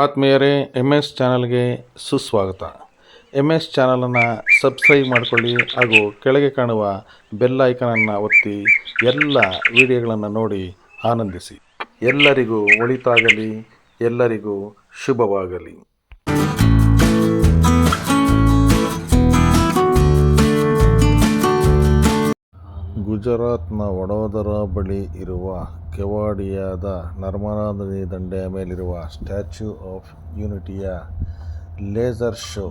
ಆತ್ಮೀಯರೇ, M S ಚಾನಲ್ಗೆ ಸುಸ್ವಾಗತ. ಎಮ್ ಎಸ್ ಚಾನಲನ್ನು ಸಬ್ಸ್ಕ್ರೈಬ್ ಮಾಡಿಕೊಳ್ಳಿ ಹಾಗೂ ಕೆಳಗೆ ಕಾಣುವ ಬೆಲ್ ಐಕನನ್ನು ಒತ್ತಿ ಎಲ್ಲ ವಿಡಿಯೋಗಳನ್ನು ನೋಡಿ ಆನಂದಿಸಿ. ಎಲ್ಲರಿಗೂ ಒಳಿತಾಗಲಿ, ಎಲ್ಲರಿಗೂ ಶುಭವಾಗಲಿ. ಗುಜರಾತ್ನ ವಡೋದರ ಬಳಿ ಇರುವ ಕೆವಾಡಿಯಾದ ನರ್ಮದಾ ನದಿ ದಂಡೆಯ ಮೇಲಿರುವ ಸ್ಟ್ಯಾಚ್ಯೂ ಆಫ್ ಯೂನಿಟಿಯ ಲೇಸರ್ ಶೋ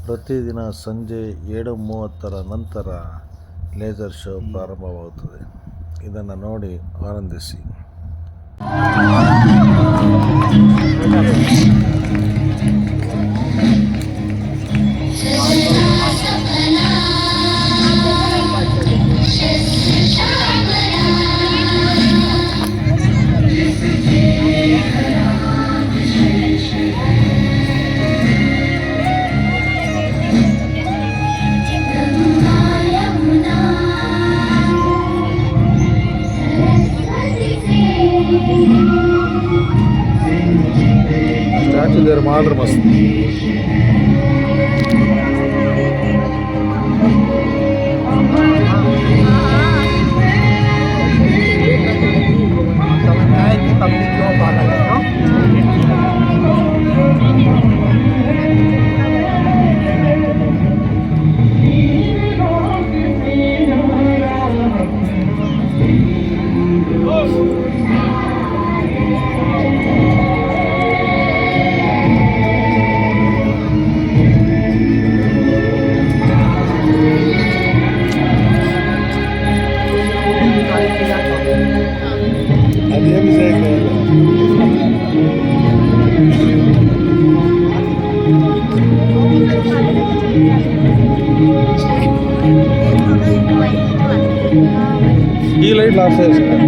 ಪ್ರತಿದಿನ ಸಂಜೆ 7:30 ನಂತರ ಲೇಸರ್ ಶೋ ಪ್ರಾರಂಭವಾಗುತ್ತದೆ. ಇದನ್ನು ನೋಡಿ ಆನಂದಿಸಿ. ಸ್ಟ್ಯಾಚ್ಯೂ ದೇವ್ರು ಮಾಡ್ರೆ ಮಸ್ತ್. ఈ లైట్ లాస్ట్ చేస్తారు.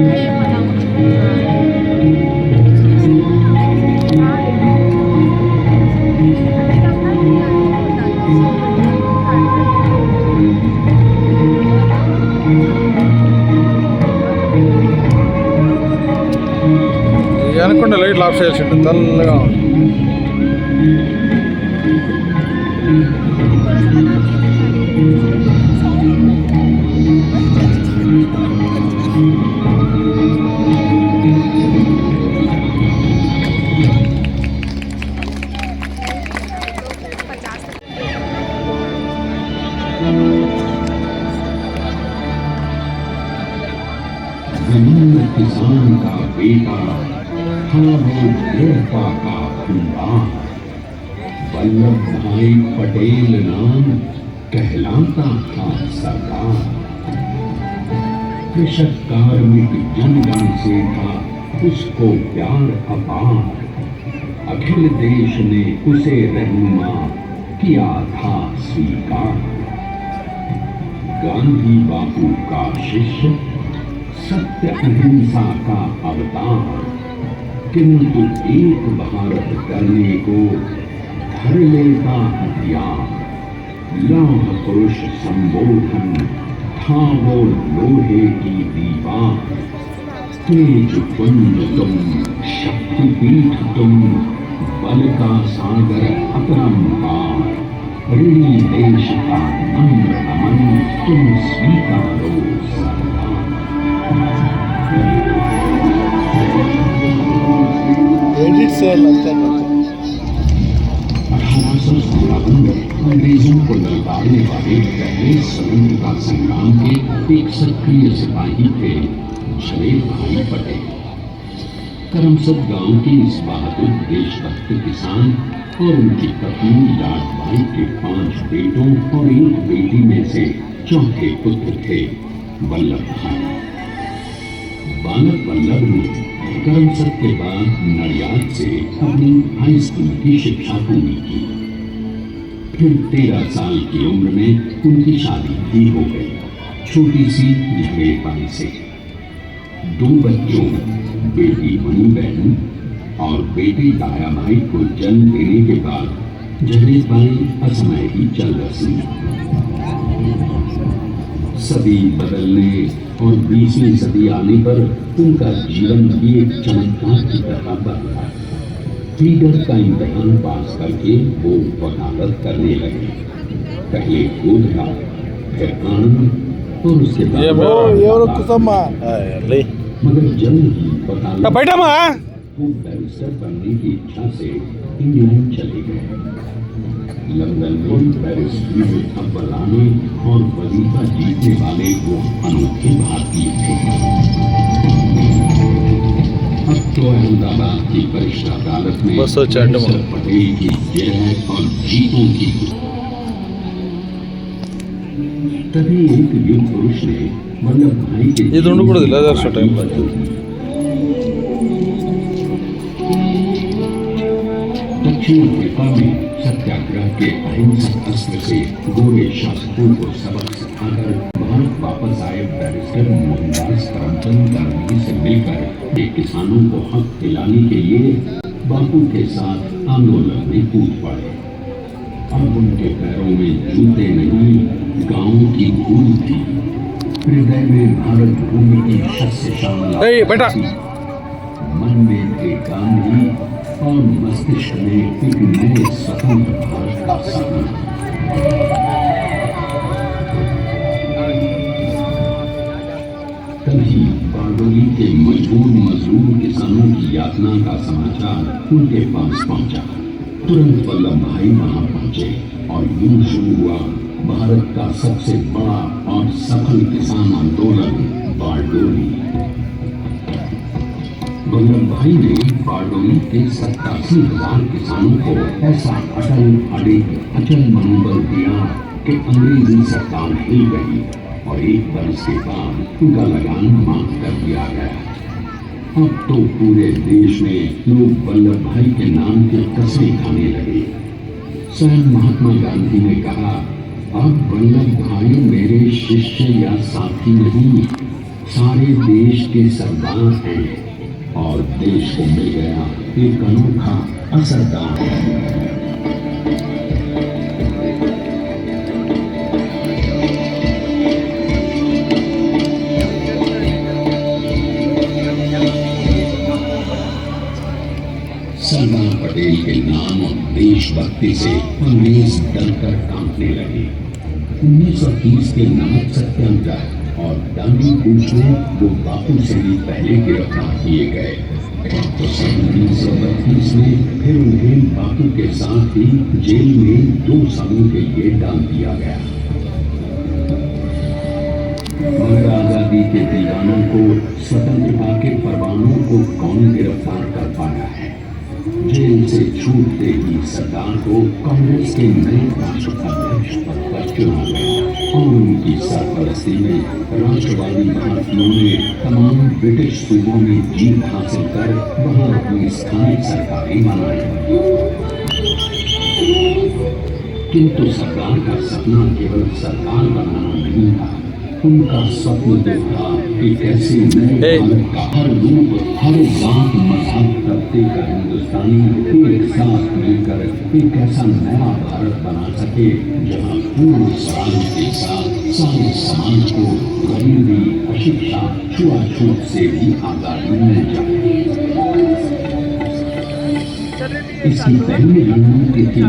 అనుకుంటే లైట్ ఆఫ్ చేసిండు తెల్లగా. जमीन किसान का बेटा था, वो लोहा का कुंभार। वल्लभ भाई पटेल नाम कहलाता था सरदार। कृषक कार्मिक जनगण से था उसको प्यार अपार। अखिल देश ने उसे रहनुमा किया था स्वीकार। गांधी बापू का शिष्य, सत्य अहिंसा का अवतार, किंतु एक भारत करने को धर लेता हथियार। लौह पुरुष संबोधन था वो लोहे की दीवार। तेज पुंज तुम, शक्तिपीठ तुम, बल का सागर अपरंपार। ऋणी देश का नम्र नमन तुम स्वीकारो सरदार। 1857 में अंग्रेजों को ललकारने वाले पहले स्वतंत्रता संग्राम के एक सक्रिय सिपाही थे जलेब भाई पटेल। करमसद गांव के इस बहादुर देशभक्त किसान और उनकी पत्नी लाडबाई के 5 बेटों और 1 बेटी में से चौथे पुत्र थे वल्लभ भाई। बालक वल्लभ ने करमसद के बाद नडियाद से अपनी हाई स्कूल की शिक्षा पूरी की। फिर 13 साल की उम्र में उनकी शादी भी हो गई, छोटी सी झवेरबाई से। 2 बच्चों, बेटी मणिबहन और बेटे दाया भाई को जन्म देने के बाद झवेरबाई असमय ही चल बसी। सदी बदलने और 20वीं सदी आने पर उनका जीवन भी एक चमत्कार की तरह बदला। लीडर का इम्तिहान पास करके वो वकालत करने लगे। पहले क्रोध था, फिर आनंद और उसके बाद मगर जल्द ही वकालत वो बैरिस्टर बनने की इच्छा से इंग्लैंड चले गए। लंदन में बैरिस्ट्री में अव्वल आने और वजीफा जीतने वाले वो अनोखे भारतीय थे। अब तो अहमदाबाद की वरिष्ठ अदालत में सरदार पटेल की जय और जीतों की। तभी एक युग पुरुष ने वल्लभ भाई के ये दोनों को दिला 1000 टाइम पर दक्षिण अफ्रीका में सत्याग्रह के अहिंसक अस्त्र से गोरे शासकों को सबक सिखाकर भारत वापस आए बैरिस्टर मोहनदास करमचंद गांधी से मिलकर ये किसानों को हक दिलाने के लिए बापू के साथ आंदोलन में कूद पड़े। अब उनके पैरों में जूते नहीं, गांवों की धूल थी। हृदय में भारत भूमि की शस्य श्यामला, मन में थे गांधी और मस्तिष्क में एक नए स्वतंत्र भारत का सपना। तभी बारडोली के मजदूर किसानों की यातना का समाचार उनके पास पहुंचा। तुरंत वल्लभ भाई वहां पहुंचे और यूं शुरू हुआ भारत का सबसे बड़ा और सफल किसान आंदोलन बारडोली। वल्लभ भाई ने बारडोली के 87,000 किसानों को ऐसा अचल मनोबल दिया कि अंग्रेजी सरकार हिल गई और एक वर्ष के बाद उनका लगान माफ कर दिया गया। अब तो पूरे देश में लोग वल्लभ भाई के नाम के कसमें खाने लगे। स्वयं महात्मा गांधी ने कहा, अब वल्लभ भाई मेरे शिष्य या साथी नहीं, सारे देश के सरदार हैं और देश को मिल गया एक अनोखा असरदार। सरदार पटेल के नाम और देशभक्ति से अंग्रेज डरकर कांपने लगे। 1930 के नमक सत्याग्रह और दांडी कूच में वो बापू से भी पहले गिरफ्तार किए गए। तो 1932 में फिर उन्हें बापू के साथ ही जेल में 2 सालों के लिए डाल दिया गया। मगर आजादी के दीवानों को, स्वतंत्रता के परवानों को कौन गिरफ्तार कर पाया है। जेल से छूटते ही सरदार को कांग्रेस के नए राष्ट्राध्यक्ष पद पर चुना गया और उनकी सरपरस्ती में राष्ट्रवादी भारतीयों ने तमाम ब्रिटिश सूबों में जीत हासिल कर वहां अपनी स्थानीय सरकारें बनाई। किंतु सरकार का सपना केवल सरकार बनाना नहीं था, उनका स्वप्न था कि कैसे नए भारत का हर रूप, हर जात, मजहब, तबके का हिंदुस्तानी एक साथ मिलकर एक ऐसा नया भारत बना सके जहां पूर्ण स्वराज के साथ सारे समाज को गरीबी, अशिक्षा, छुआछूत से भी आजादी मिल जाए। इसकी पहली रणनीति थी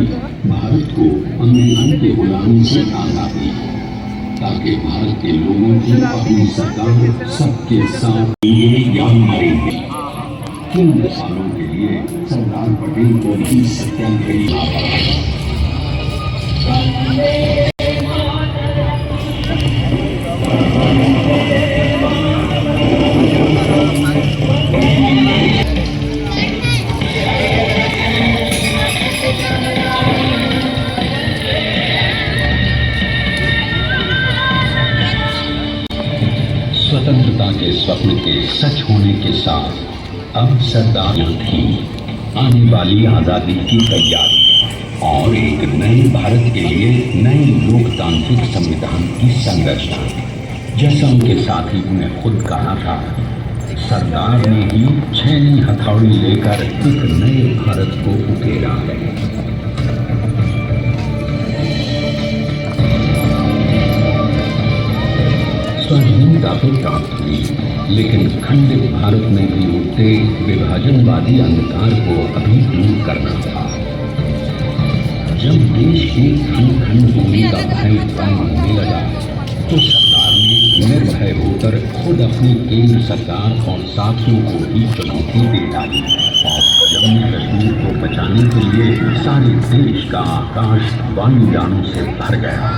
भारत को अंग्रेजों के गुलामी से आजादी, ताकि भारत के लोगों की अपनी सरकार सबके साथ लिए या मरेंगे। 3 सालों के लिए सरदार पटेल को भी सत्याग्रही स्वतंत्रता के स्वप्न के सच होने के साथ अब सरदार थी आने वाली आजादी की तैयारी और एक नए भारत के लिए नए लोकतांत्रिक संविधान की संरचना। जैसा उनके साथी ने खुद कहा था, सरदार ने ही छेनी हथौड़ी लेकर एक नए भारत को उकेरा है। स्वाधीनता को प्राप्त हुई लेकिन खंडित भारत में भी उठते विभाजनवादी अंधकार को अभी दूर करना था। जब देश के खंड खंड होने का भय कम होने लगा तो सरकार ने निर्भय होकर खुद अपनी केंद्र सरकार और साथियों को ही चुनौती दे डाली और जम्मू कश्मीर को बचाने के लिए सारे देश का आकाश वायुयानों से भर गया।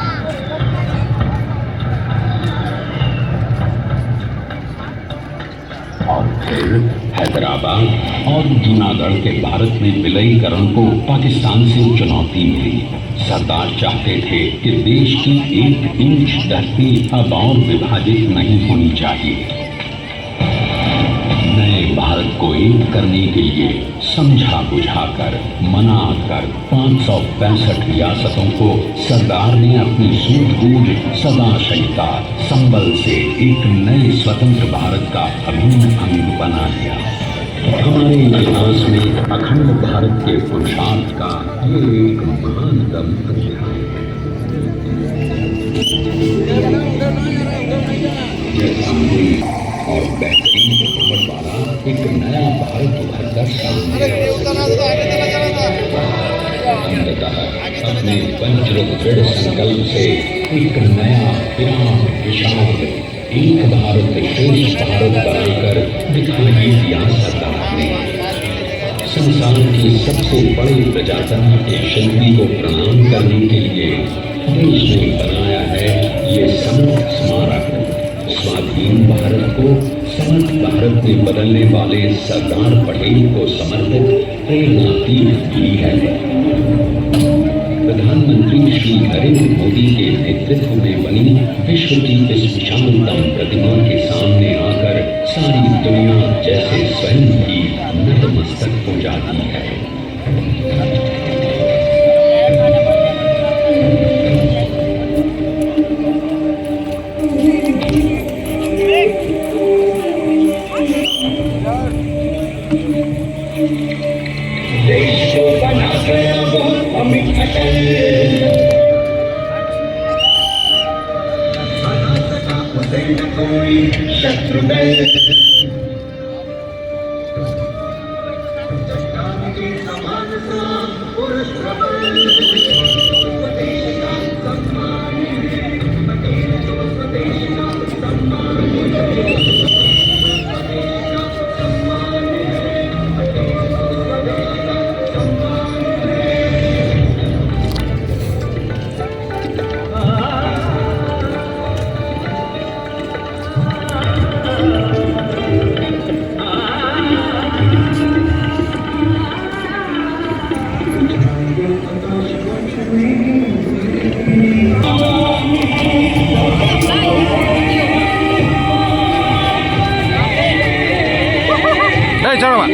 और फिर हैदराबाद और जूनागढ़ के भारत में विलयीकरण को पाकिस्तान से चुनौती मिली। सरदार चाहते थे कि देश की 1 इंच धरती अब और विभाजित नहीं होनी चाहिए। नए भारत को एक करने के लिए समझा बुझाकर मना कर 565 रियासतों को सरदार ने अपनी सूझबूझ सदाशयिता संबल से एक नए स्वतंत्र भारत का अभिन्न अंग बना लिया। हमारे इतिहास में अखंड भारत के पुरुषार्थ का ये एक महानतम अध्याय है। यह सामूहिक और बेहतरीन बनावट वाला एक नया भारत उभरकर सामने अंततः अपने वज्र दृढ़ संकल्प से एक नया विराट विशाल एक भारत श्रेष्ठ भारत बनाकर दिखाई दिया सरदार ने। संसार के सबसे बड़े प्रजातंत्र के शिल्पी को प्रणाम करने के लिए देश ने बनाया है ये समर्थ स्मारक। स्वाधीन भारत को समर्थ भारत में बदलने वाले सरदार पटेल को समर्पित प्रेरणातीर्थ भी है। प्रधानमंत्री श्री नरेंद्र मोदी के नेतृत्व में बनी विश्व की इस विशालतम प्रतिमा के सामने आकर सारी दुनिया जैसे स्वयं ही नतमस्तक हो जाती है। देश को बना गया वो अमित अटल, कोई शत्रु दल चढ़वा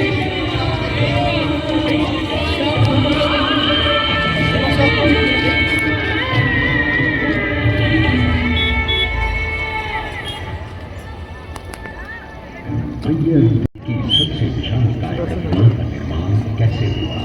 की सबसे विशाल कार्यक्रम का निर्माण कैसे हुआ।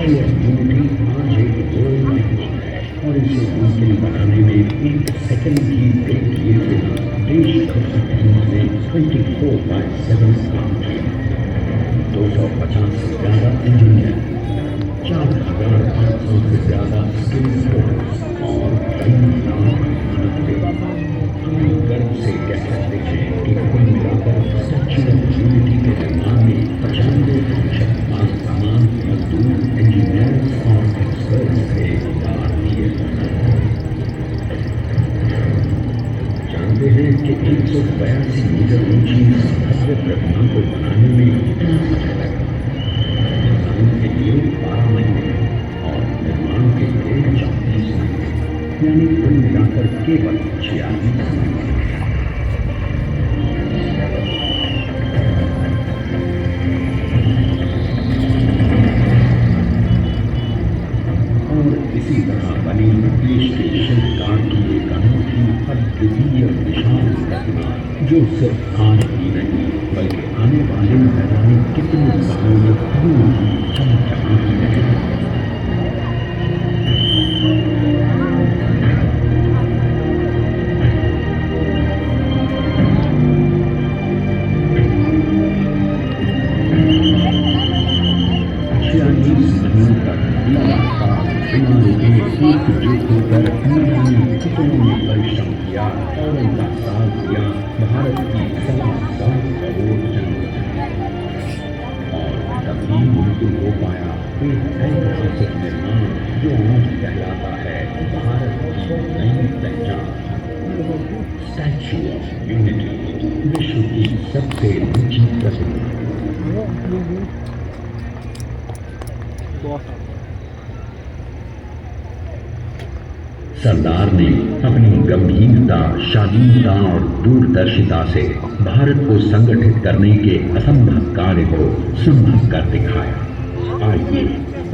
स्टैच्यू ऑफ यूनिटी आज एक वर्ल्ड आइकॉन है और इसे मुमकिन बनाने में एक सेकंड की ब्रेक किए बिना देश भर की टीमों ने 24/7 काम किया। 250 से ज़्यादा इंजीनियर, 4,500 से ज़्यादा स्किल फोर्स और कई लाख मानव सेवा। हम गर्व से कह सकते हैं कि कुल मिलाकर स्टैच्यू ऑफ यूनिटी के निर्माण में 95% तमाम मजदूर, इंजीनियर्स और एक्सपर्ट्स थे भारतीय। जानते हैं कि 182 मीटर ऊंची इस भव्य प्रतिमा को बनाने में कितना समय लगा? निर्माण के लिए 12 महीने और निर्माण के लिए 34 महीने, यानी कुल मिलाकर केवल 46 महीने। और इसी तरह बनी देश के शिल्पकार की एक अनूठी अद्वितीय विशाल प्रतिमा, जो सिर्फ आज ही नहीं बल्कि आने वाले न जाने कितने सालों में यूं ही चमचमाती रहेगी। एकजुट होकर मीडिया कितनों ने परिश्रम किया और उनका साथ दिया भारत की 1.25 करोड़ जनता। और तभी मुमकिन हो पाया एक ऐतिहासिक निर्माण जो आज कहलाता है भारत की नई पहचान। स्टैच्यू ऑफ यूनिटी, विश्व की सबसे ऊंची प्रतिमा। सरदार ने अपनी गंभीरता, शालीनता और दूरदर्शिता से भारत को संगठित करने के असंभव कार्य को संभव कर दिखाया। आइए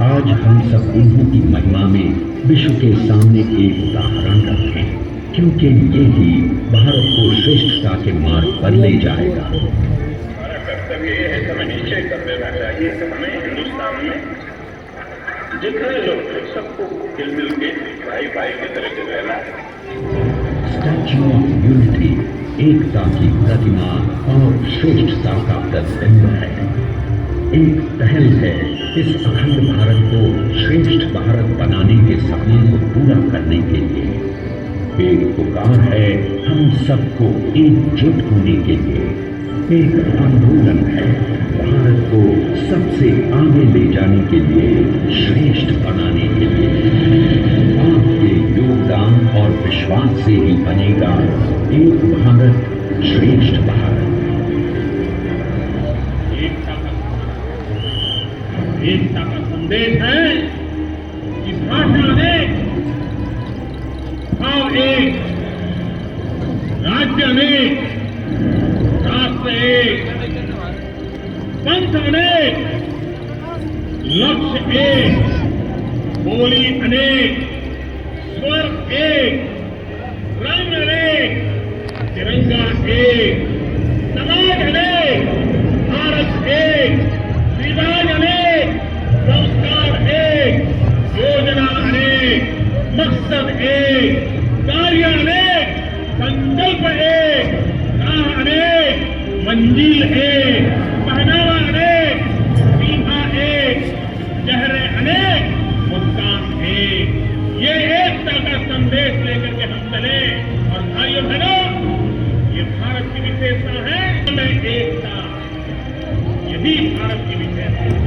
आज हम सब उन्हीं की महिमा में विश्व के सामने एक उदाहरण रखें, क्योंकि ये ही भारत को श्रेष्ठता के मार्ग पर ले जाएगा। हमारा कर्तव्य ये है, हमें निश्चय कर देना चाहिए कि हमें हिंदुस्तान में जितने लोग हैं सबको मिल मिल के भाई भाई की तरह से रहना है। स्टैच्यू ऑफ यूनिटी एकता की प्रतिमा और श्रेष्ठता का प्रतिबिंब है। एक पहल है इस अखंड भारत को श्रेष्ठ भारत बनाने के सपने को पूरा करने के लिए। एक पुकार है हम सबको एकजुट होने के लिए। एक आंदोलन है भारत को सबसे आगे ले जाने के लिए, श्रेष्ठ बनाने के लिए। आपके योगदान और विश्वास से ही बनेगा एक भारत श्रेष्ठ भारत। एकता का संदेश है कि भाषा अनेक, भाव एक, राज्य अनेक, राष्ट्र एक, पंथ अनेक, लक्ष्य एक, बोली अनेक, स्वर एक, रंग अनेक, तिरंगा एक, समाज अनेक, भारत एक, रिवाज अनेक, संस्कार एक, योजना अनेक, मकसद एक, कार्य अनेक, संकल्प एक, राह अनेक, मंजिल एक, पहनावा अनेक, सीमा एक, चेहरे अनेक, मुस्कान एक। ये एकता का संदेश लेकर के हम चले। और भाइयों बहनों, ये भारत की विशेषता है, में एकता, यही भारत की विशेषता है।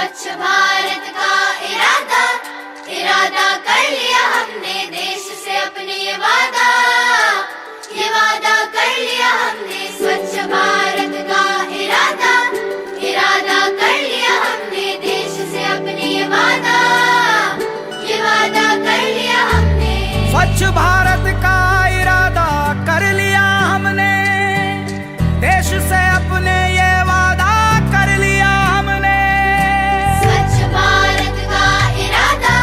स्वच्छ भारत का इरादा इरादा कर लिया हमने, देश से अपने ये वादा कर लिया हमने। स्वच्छ भारत का इरादा इरादा कर लिया हमने, देश से अपने ये वादा कर लिया हमने। स्वच्छ भारत का इरादा कर लिया हमने, देश से अपने ये वादा कर लिया हमने। स्वच्छ भारत का इरादा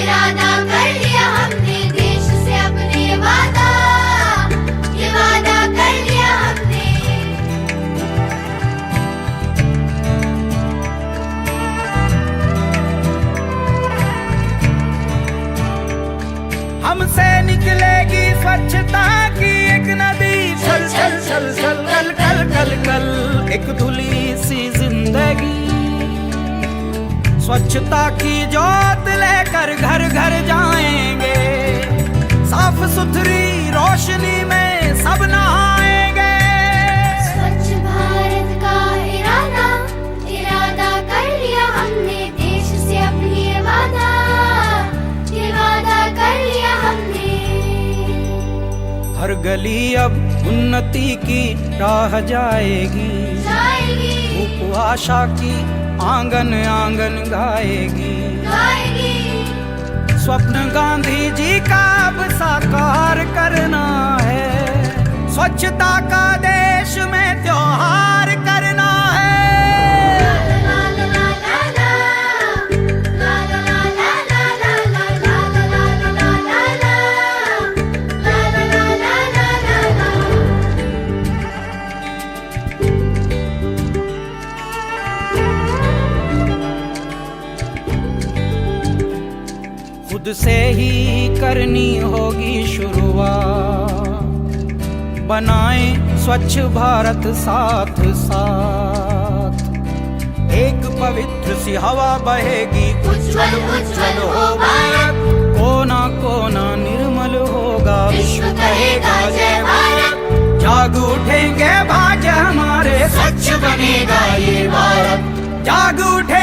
इरादा कर लिया हमने, देश से अपने ये वादा कर लिया हमने। हमसे निकलेगी स्वच्छता की एक नदी, चल चल चल चल कल कल कल कल एक धुली सी जिंदगी। स्वच्छता की जोत लेकर घर घर जाएंगे, साफ सुथरी रोशनी में सब नहाएंगे। स्वच्छ भारत का इरादा इरादा कर लिया हमने, देश से अपनी ये वादा कर लिया हमने। हर गली अब उन्नति की राह जाएगी, धूप आशा की आंगन आंगन गाएगी। स्वप्न गांधी जी का अब साकार करना है, स्वच्छता का देश में त्योहार करना है। खुद से ही करनी होगी शुरुआत, बनाएं स्वच्छ भारत साथ साथ। एक पवित्र सी हवा बहेगी, उज्जवल उज्जवल हो भारत। कोना कोना निर्मल होगा, विश्व कहेगा जय भारत। जाग उठेंगे भाग्य हमारे, स्वच्छ बनेगा ये भारत। जाग उठे